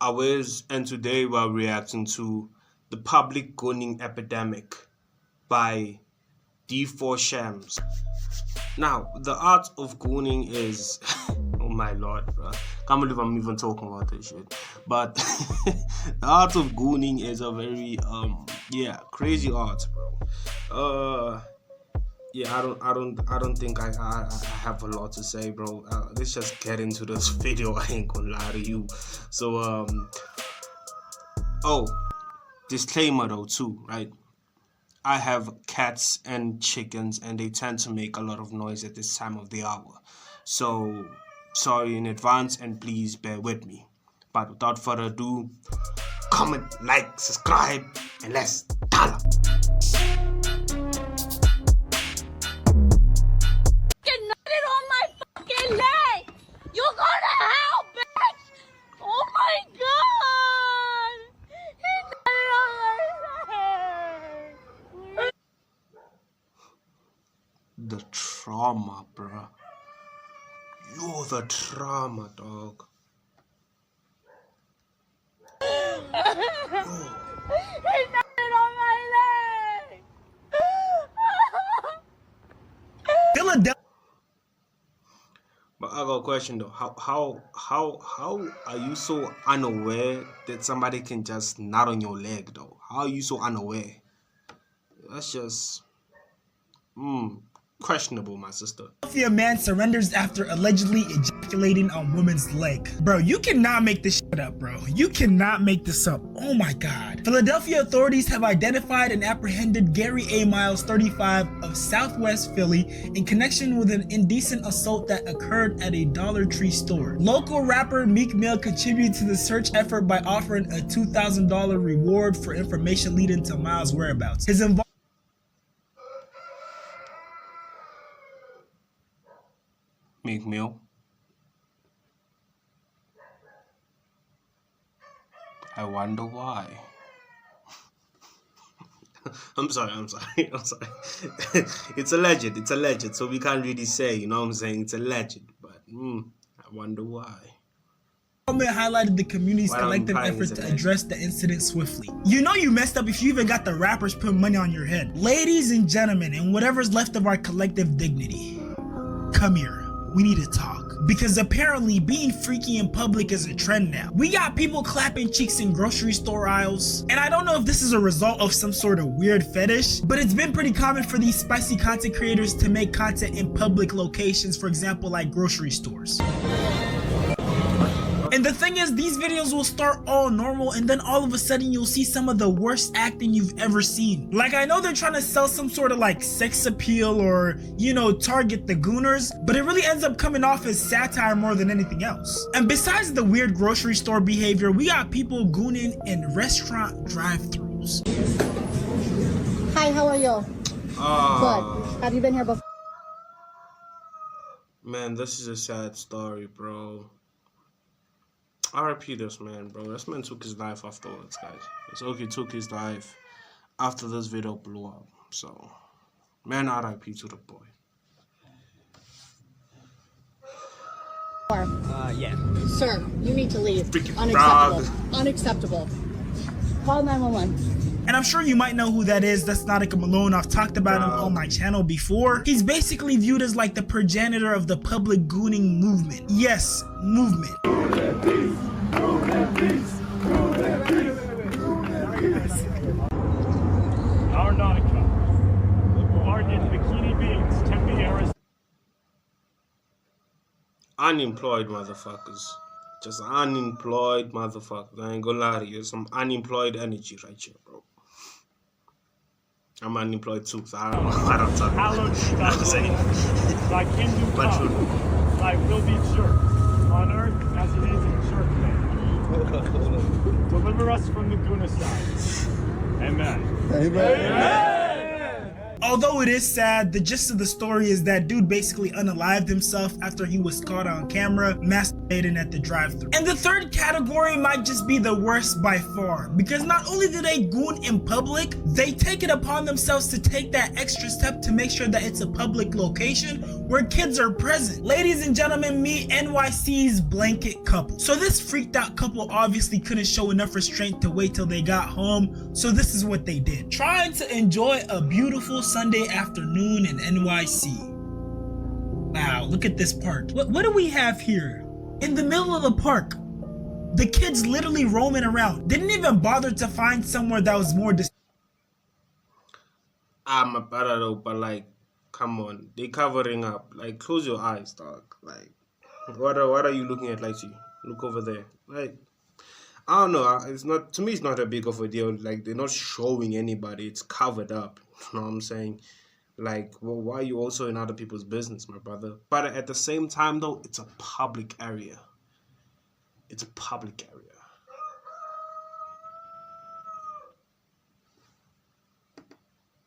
Awez, and today we're reacting to the public gooning epidemic by D4 Shams. Now, the art of gooning is, oh my lord, bro. Can't believe I'm even talking about this shit. But the art of gooning is a very, crazy art, bro. Yeah, I don't think I have a lot to say, bro. Let's just get into this video. I ain't gonna lie to you. So, disclaimer though too, right? I have cats and chickens, and they tend to make a lot of noise at this time of the hour. So, sorry in advance, and please bear with me. But without further ado, comment, like, subscribe, and let's dollar. The trauma, bruh. You're the trauma, dog. Philadelphia. But I got a question though. How are you so unaware that somebody can just nut on your leg though? How are you so unaware? That's just questionable, my sister. Philadelphia man surrenders after allegedly ejaculating on woman's leg. Bro, you cannot make this shit up, bro. You cannot make this up. Oh my god. Philadelphia authorities have identified and apprehended Gary A. Miles, 35, of Southwest Philly in connection with an indecent assault that occurred at a Dollar Tree store. Local rapper Meek Mill contributed to the search effort by offering a $2,000 reward for information leading to Miles' whereabouts. His involvement. Meek Mill. I wonder why. I'm sorry. It's alleged, so we can't really say, you know what I'm saying? It's alleged, but I wonder why. Highlighted the community's collective effort to address the incident swiftly. You know you messed up if you even got the rappers putting money on your head. Ladies and gentlemen, and whatever's left of our collective dignity, come here. We need to talk. Because apparently being freaky in public is a trend now. We got people clapping cheeks in grocery store aisles. And I don't know if this is a result of some sort of weird fetish, but it's been pretty common for these spicy content creators to make content in public locations, for example, like grocery stores. And the thing is, these videos will start all normal, and then all of a sudden you'll see some of the worst acting you've ever seen. Like, I know they're trying to sell some sort of like sex appeal or, you know, target the Gooners, but it really ends up coming off as satire more than anything else. And besides the weird grocery store behavior, we got people gooning in restaurant drive-thrus. Hi, how are you? Good. Have you been here before? Man, this is a sad story, bro. RIP this man, bro. This man took his life afterwards, guys. It's okay, took his life after this video blew up. So, man, RIP to the boy. Yeah. Sir, you need to leave. Freaking Unacceptable. frog. Unacceptable. Call 911. And I'm sure you might know who that is. That's Nautica Malone. I've talked about him on my channel before. He's basically viewed as like the progenitor of the public gooning movement. Yes, movement. Our Nautica, bargain bikini beans, Tempe, Arizona. Unemployed motherfuckers. Just unemployed motherfuckers. I ain't gonna lie to you. Some unemployed energy right here, bro. I'm unemployed too, so I don't talk about it. Thy kingdom come, thy will be served, on earth as it is in church land. Deliver us from the Gooners side. Amen. Amen. Although it is sad, the gist of the story is that dude basically unalived himself after he was caught on camera at the drive-thru. And the third category might just be the worst by far, because not only do they goon in public, they take it upon themselves to take that extra step to make sure that it's a public location where kids are present. Ladies and gentlemen, meet NYC's blanket couple. So this freaked out couple obviously couldn't show enough restraint to wait till they got home, so this is what they did. Trying to enjoy a beautiful Sunday afternoon in NYC. Wow, look at this park. What do we have here? In the middle of the park, the kids literally roaming around. Didn't even bother to find somewhere that was more I'm a better though, but like, come on, they covering up. Like, close your eyes, dog. Like, what are you looking at, Lychee? Look over there. Like, I don't know. It's not, to me, it's not a big of a deal. Like, they're not showing anybody. It's covered up. You know what I'm saying? Like, well, why are you also in other people's business, my brother? But at the same time, though, it's a public area. It's a public area.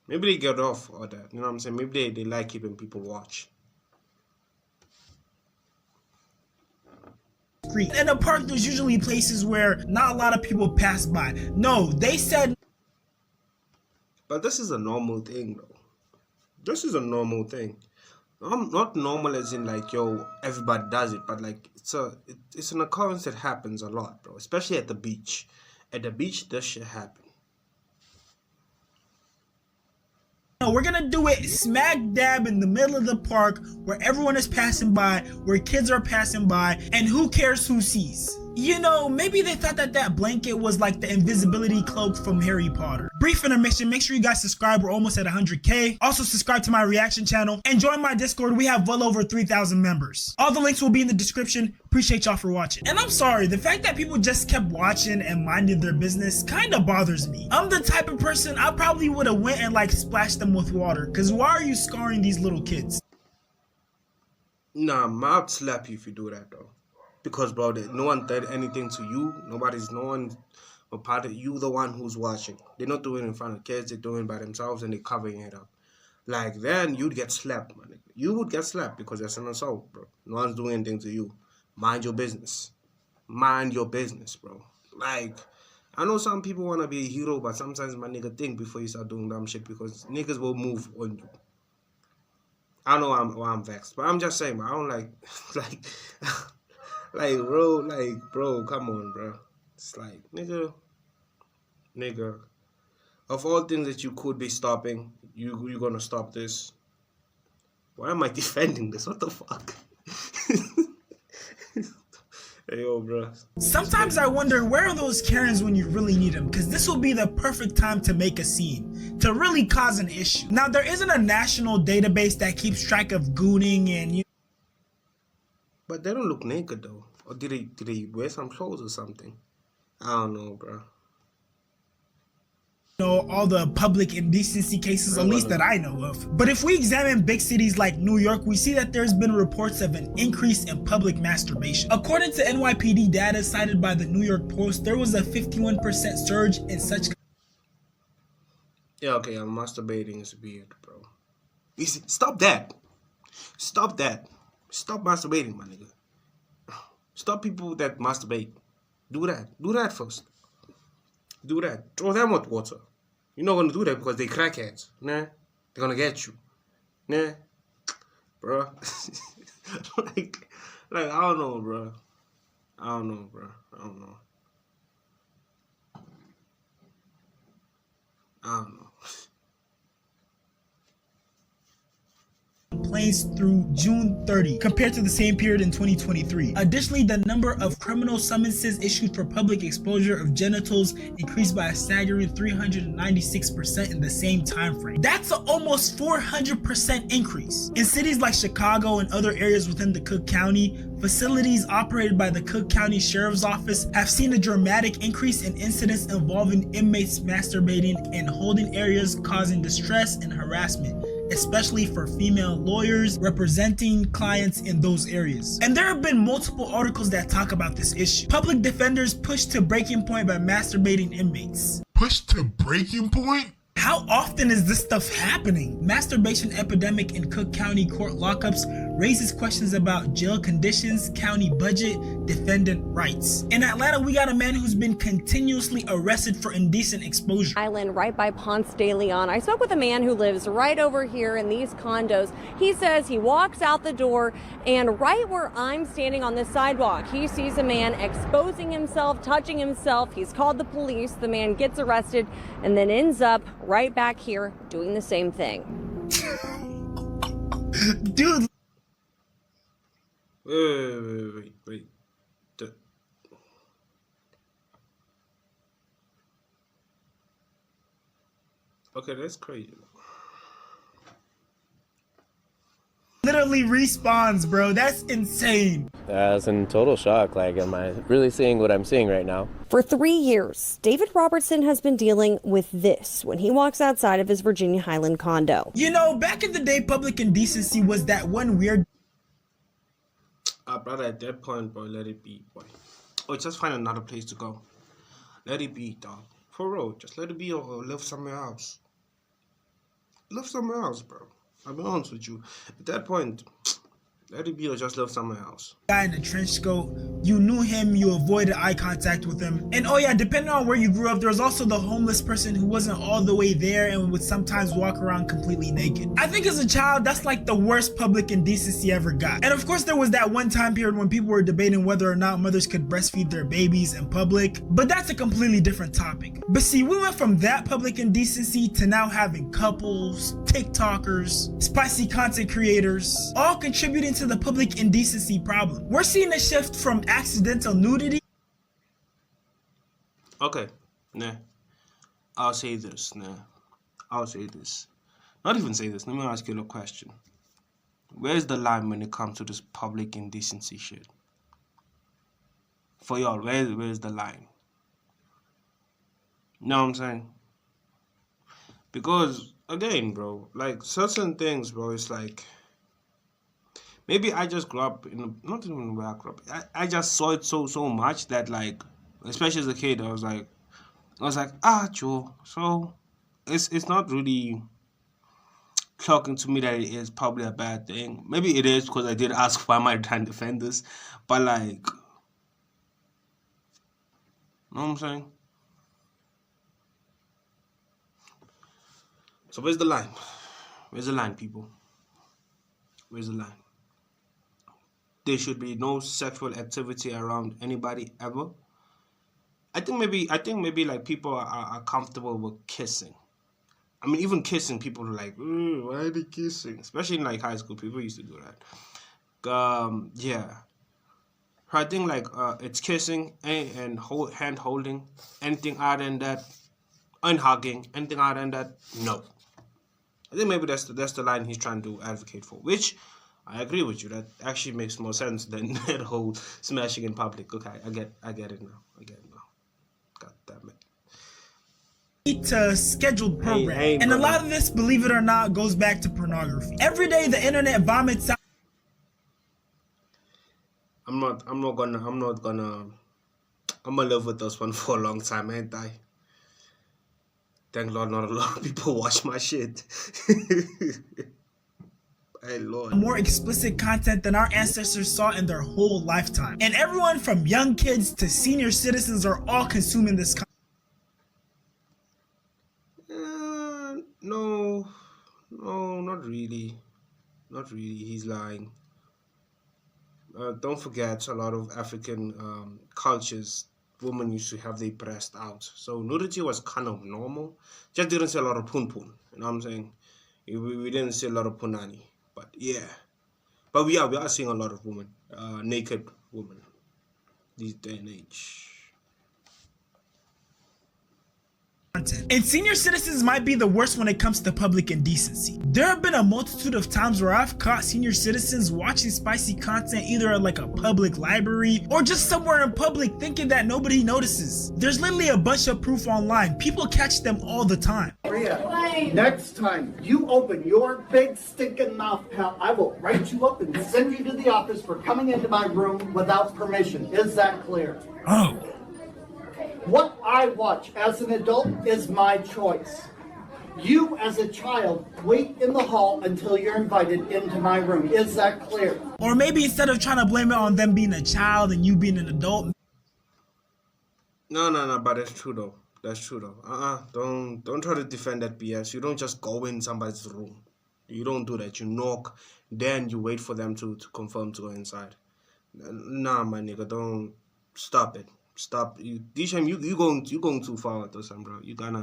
Maybe they get off or that. You know what I'm saying? Maybe they like keeping people watch. In the park, there's usually places where not a lot of people pass by. No, they said... But this is a normal thing, though. This is a normal thing. Not normal as in like, yo, everybody does it, but like it's an occurrence that happens a lot, bro. Especially at the beach. At the beach, this shit happens. No, we're gonna do it smack dab in the middle of the park where everyone is passing by, where kids are passing by, and who cares who sees? You know, maybe they thought that that blanket was like the invisibility cloak from Harry Potter. Brief intermission, make sure you guys subscribe, we're almost at 100K. Also subscribe to my reaction channel and join my Discord, we have well over 3,000 members. All the links will be in the description. Appreciate y'all for watching. And I'm sorry, the fact that people just kept watching and minding their business kinda bothers me. I'm the type of person, I probably would've went and like splashed them with water, cause why are you scarring these little kids? Nah, I'd slap you if you do that though. Because, bro, no one did anything to you. No one a part of you, the one who's watching. They're not doing it in front of kids. They're doing it by themselves and they're covering it up. Like, then you'd get slapped, man. You would get slapped because that's an assault, bro. No one's doing anything to you. Mind your business. Mind your business, bro. Like, I know some people want to be a hero, but sometimes, my nigga, think before you start doing dumb shit because niggas will move on you. I know I'm vexed, but I'm just saying, bro, I don't like, bro, come on, bro. It's like, nigga, of all things that you could be stopping, you're gonna stop this. Why am I defending this? What the fuck? Hey, yo, bro. Sometimes I wonder, where are those Karens when you really need them? Because this will be the perfect time to make a scene, to really cause an issue. Now, there isn't a national database that keeps track of gooning and... But they don't look naked, though. Or did they wear some clothes or something? I don't know, bro. All the public indecency cases, at least that I know of. But if we examine big cities like New York, we see that there's been reports of an increase in public masturbation. According to NYPD data cited by the New York Post, there was a 51% surge in such... Yeah, okay, I'm masturbating is weird, bro. Stop that. Stop that. Stop masturbating, my nigga. Stop people that masturbate. Do that. Do that first. Do that. Throw them with water. You're not gonna do that because they crackheads. Nah. They're gonna get you. Nah. Bro. like, I don't know, bro. I don't know. Complaints through June 30 compared to the same period in 2023. Additionally, the number of criminal summonses issued for public exposure of genitals increased by a staggering 396% in the same time frame. That's an almost 400% increase. In cities like Chicago and other areas within the Cook County, facilities operated by the Cook County Sheriff's Office have seen a dramatic increase in incidents involving inmates masturbating and holding areas, causing distress and harassment, especially for female lawyers representing clients in those areas. And there have been multiple articles that talk about this issue. Public defenders pushed to breaking point by masturbating inmates. Pushed to breaking point? How often is this stuff happening? Masturbation epidemic in Cook County court lockups raises questions about jail conditions, county budget, defendant rights. In Atlanta, we got a man who's been continuously arrested for indecent exposure. Island right by Ponce de Leon. I spoke with a man who lives right over here in these condos. He says he walks out the door and right where I'm standing on this sidewalk, he sees a man exposing himself, touching himself. He's called the police. The man gets arrested and then ends up right back here doing the same thing. Dude. Wait. Okay, that's crazy. Literally respawns, bro. That's insane. I was in total shock. Like, am I really seeing what I'm seeing right now? For 3 years, David Robertson has been dealing with this when he walks outside of his Virginia Highland condo. You know, back in the day, public indecency was that one weird... Brother, at that point, boy, let it be, boy. Or just find another place to go. Let it be, dog. For real, just let it be or live somewhere else. Live somewhere else, bro. I'll be honest with you. At that point, let it be or just live somewhere else. Guy in a trench coat, you knew him, you avoided eye contact with him. And oh yeah, depending on where you grew up, there was also the homeless person who wasn't all the way there and would sometimes walk around completely naked. I think as a child, that's like the worst public indecency ever got. And of course there was that one time period when people were debating whether or not mothers could breastfeed their babies in public, but that's a completely different topic. But see, we went from that public indecency to now having couples, TikTokers, spicy content creators, all contributing to the public indecency problem. We're seeing a shift from accidental nudity. Okay, I'll say this, Not even say this, let me ask you a question. Where's the line when it comes to this public indecency shit? For y'all, where's the line? You know what I'm saying? Because, again, bro, like, certain things, bro, it's like... Maybe I just grew up in not even where I grew up. I just saw it so much that, like, especially as a kid, I was like, Joe. So it's not really clocking to me that it is probably a bad thing. Maybe it is because I did ask why am I trying to defend this, but like, you know what I'm saying? So where's the line? Where's the line, people? Where's the line? There should be no sexual activity around anybody ever. I think maybe like people are comfortable with kissing. I mean, even kissing, people are like, why are they kissing? Especially in like high school, people used to do that. Yeah. I think like it's kissing and hand holding, anything other than that, and hugging, anything other than that, no. I think maybe that's the line he's trying to advocate for, which I agree with you. That actually makes more sense than that whole smashing in public. Okay, I get it now. God damn it. To scheduled program. And a lot of this, believe it or not, goes back to pornography. Every day the internet vomits out. I'm gonna live with this one for a long time, ain't I? Thank Lord not a lot of people watch my shit. Hey Lord. More explicit content than our ancestors saw in their whole lifetime. And everyone from young kids to senior citizens are all consuming this content. No, not really. Not really, he's lying. Don't forget, a lot of African cultures, women used to have their breast out. So nudity was kind of normal. Just didn't see a lot of pun-pun. You know what I'm saying? We didn't see a lot of punani. But yeah. But we are seeing a lot of women, naked women, these day and age. And senior citizens might be the worst when it comes to public indecency. There have been a multitude of times where I've caught senior citizens watching spicy content either at like a public library or just somewhere in public thinking that nobody notices. There's literally a bunch of proof online. People catch them all the time. Maria, next time you open your big stinking mouth, pal, I will write you up and send you to the office for coming into my room without permission. Is that clear? Oh. What I watch as an adult is my choice. You, as a child, wait in the hall until you're invited into my room. Is that clear? Or maybe instead of trying to blame it on them being a child and you being an adult. No, but that's true though. That's true though. Don't try to defend that BS. You don't just go in somebody's room. You don't do that. You knock, then you wait for them to confirm to go inside. Nah, my nigga, don't stop it. Stop. You going too far with this, bro. You kind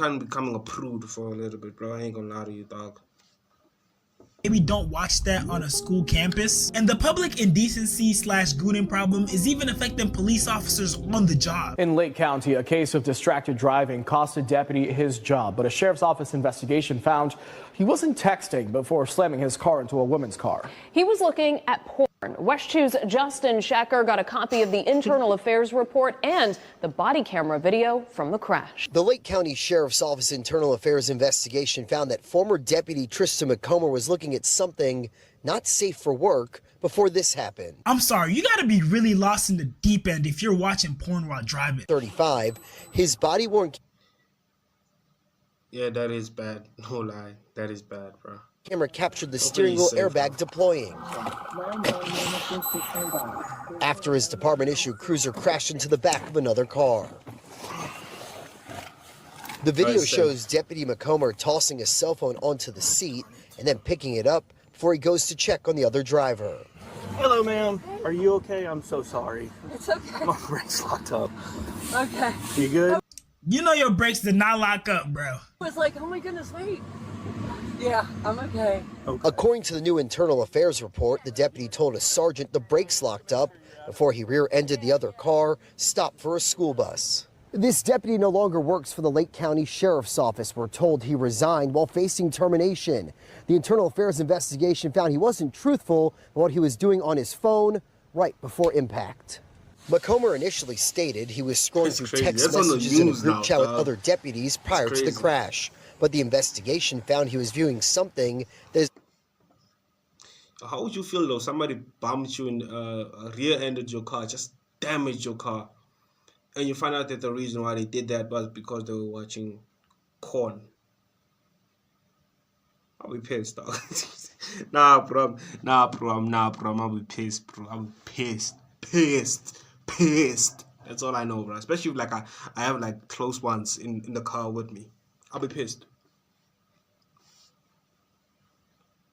of becoming a prude for a little bit, bro. I ain't gonna lie to you, dog. Maybe don't watch that on a school campus. And the public indecency / gooning problem is even affecting police officers on the job. In Lake County, a case of distracted driving cost a deputy his job, but a sheriff's office investigation found he wasn't texting before slamming his car into a woman's car. He was looking at porn. West 2's Justin Schecker got a copy of the internal affairs report and the body camera video from the crash. The Lake County Sheriff's Office internal affairs investigation found that former deputy Tristan McComber was looking at something not safe for work before this happened. I'm sorry, you gotta be really lost in the deep end if you're watching porn while driving. 35, his body-worn Yeah, that is bad. No lie. That is bad, bro. camera captured the steering wheel airbag deploying. After his department-issued cruiser crashed into the back of another car. The video shows Deputy McComber tossing his cell phone onto the seat and then picking it up before he goes to check on the other driver. Hello, ma'am. Are you okay? I'm so sorry. It's okay. My brakes locked up. Okay. You good? You know your brakes did not lock up, bro. I was like, oh my goodness, wait. Yeah, I'm okay. According to the new internal affairs report, the deputy told a sergeant the brakes locked up before he rear-ended the other car, stopped for a school bus. This deputy no longer works for the Lake County Sheriff's Office. We're told he resigned while facing termination. The internal affairs investigation found he wasn't truthful in what he was doing on his phone right before impact. McComber initially stated he was scrolling through text messages in a group chat with other deputies prior to the crash. But the investigation found he was viewing something that is... How would you feel though? Somebody bumped you and rear-ended your car, just damaged your car. And you find out that the reason why they did that was because they were watching porn. I'll be pissed, dog. Nah, bro. I'll be pissed, bro. I'll be pissed. That's all I know, bro. Especially if, like, I have, like, close ones in the car with me. I'll be pissed.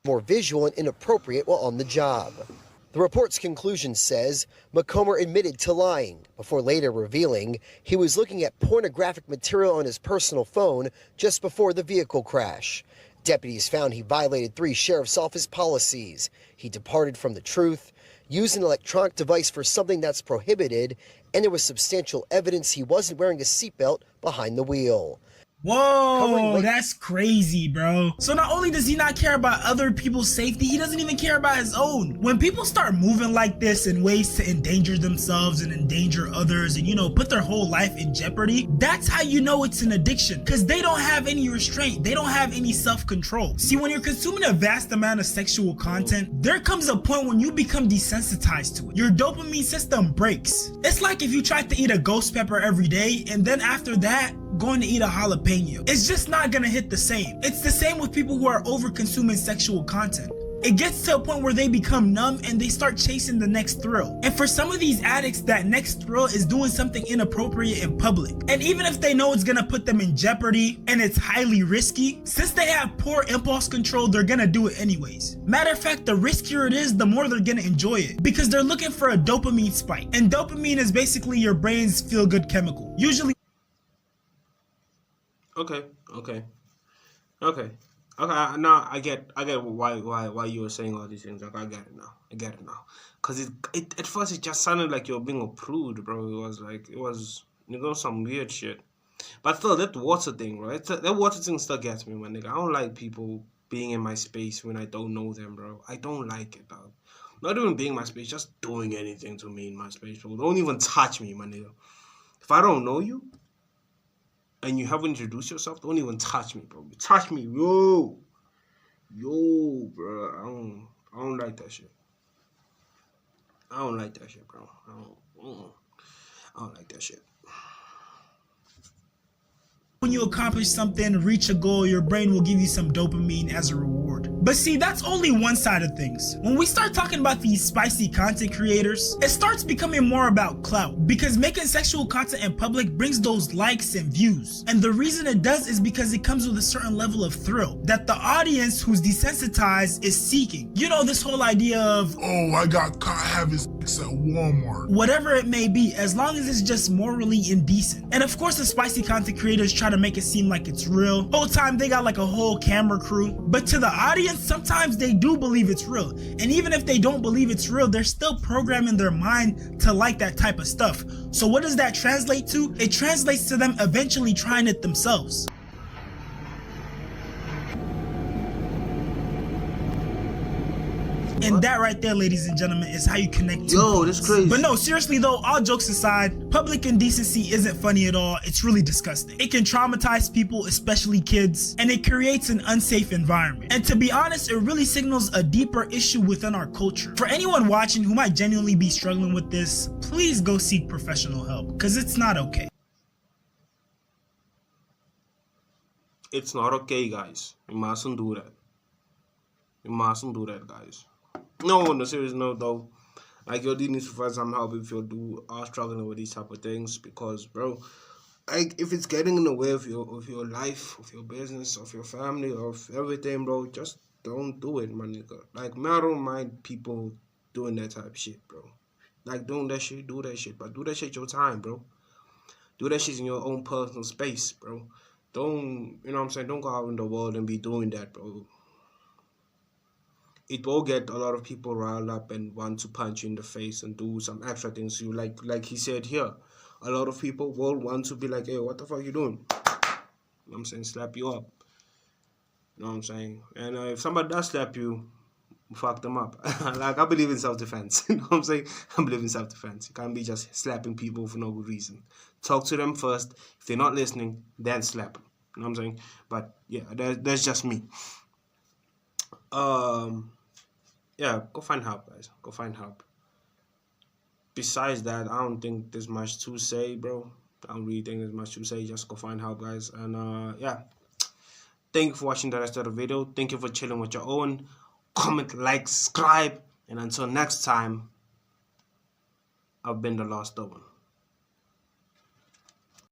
more visual and inappropriate while on the job. The report's conclusion says McComber admitted to lying before later revealing he was looking at pornographic material on his personal phone just before the vehicle crash. Deputies found he violated 3 sheriff's office policies. He departed from the truth, used an electronic device for something that's prohibited, and there was substantial evidence he wasn't wearing a seatbelt behind the wheel. Whoa, that's crazy, bro. So not only does he not care about other people's safety, he doesn't even care about his own. When people start moving like this in ways to endanger themselves and endanger others and, you know, put their whole life in jeopardy, that's how you know it's an addiction, because they don't have any restraint. They don't have any self-control. See, when you're consuming a vast amount of sexual content, there comes a point when you become desensitized to it. Your dopamine system breaks. It's like if you tried to eat a ghost pepper every day and then after that, going to eat a jalapeno. It's just not gonna hit the same. It's the same with people who are over consuming sexual content. It gets to a point where they become numb and they start chasing the next thrill. And for some of these addicts, that next thrill is doing something inappropriate in public. And even if they know it's gonna put them in jeopardy and it's highly risky, since they have poor impulse control, they're gonna do it anyways. Matter of fact, the riskier it is, the more they're gonna enjoy it, because they're looking for a dopamine spike. And dopamine is basically your brain's feel-good chemical. Usually Okay. Now I get why you were saying all these things. Like, I get it now. Cause it at first it just sounded like you were being a prude, bro. It was some weird shit. But still, that water thing, right? That water thing still gets me, my nigga. I don't like people being in my space when I don't know them, bro. I don't like it, dog. Not even being in my space, just doing anything to me in my space, bro. Don't even touch me, my nigga. If I don't know you and you haven't introduced yourself, don't even touch me, bro. Touch me, yo, bro. I don't like that shit. I don't like that shit, bro. I don't like that shit. when you accomplish something, reach a goal, your brain will give you some dopamine as a reward. But see, that's only one side of things. When we start talking about these spicy content creators, it starts becoming more about clout, because making sexual content in public brings those likes and views. And the reason it does is because it comes with a certain level of thrill that the audience who's desensitized is seeking. You know, this whole idea of, oh, I got caught having sex at Walmart. Whatever it may be, as long as it's just morally indecent. And of course the spicy content creators try to make it seem like it's real. Whole time they got like a whole camera crew. But to the audience, sometimes they do believe it's real. And even if they don't believe it's real, they're still programming their mind to like that type of stuff. So what does that translate to? It translates to them eventually trying it themselves. And that right there, ladies and gentlemen, is how you connect to Yo, that's crazy. But no, seriously though, all jokes aside, public indecency isn't funny at all. It's really disgusting. It can traumatize people, especially kids, and it creates an unsafe environment. And to be honest, it really signals a deeper issue within our culture. For anyone watching who might genuinely be struggling with this, please go seek professional help, because it's not okay. It's not okay, guys. You mustn't do that. You mustn't do that, guys. No, on a serious note though, like you do need to find some help if you are struggling with these type of things, because bro, like if it's getting in the way of your life, of your business, of your family, of everything, bro, just don't do it, my nigga. Like, man, I don't mind people doing that type of shit, bro. Like, doing that shit, do that shit, but do that shit your time, bro. Do that shit in your own personal space, bro. Don't, you know what I'm saying, don't go out in the world and be doing that, bro. It will get a lot of people riled up and want to punch you in the face and do some extra things. You like he said here, a lot of people will want to be like, hey, what the fuck you doing? You know what I'm saying? Slap you up. You know what I'm saying? And if somebody does slap you, fuck them up. Like, I believe in self-defense. You know what I'm saying? I believe in self-defense. You can't be just slapping people for no good reason. Talk to them first. If they're not listening, then slap them. You know what I'm saying? But yeah, that's just me. Yeah, go find help, guys. Go find help. Besides that, I don't think there's much to say, bro. I don't really think there's much to say. Just go find help, guys. And yeah, thank you for watching the rest of the video. Thank you for chilling with your own. Comment, like, subscribe, and until next time, I've been the Lost One.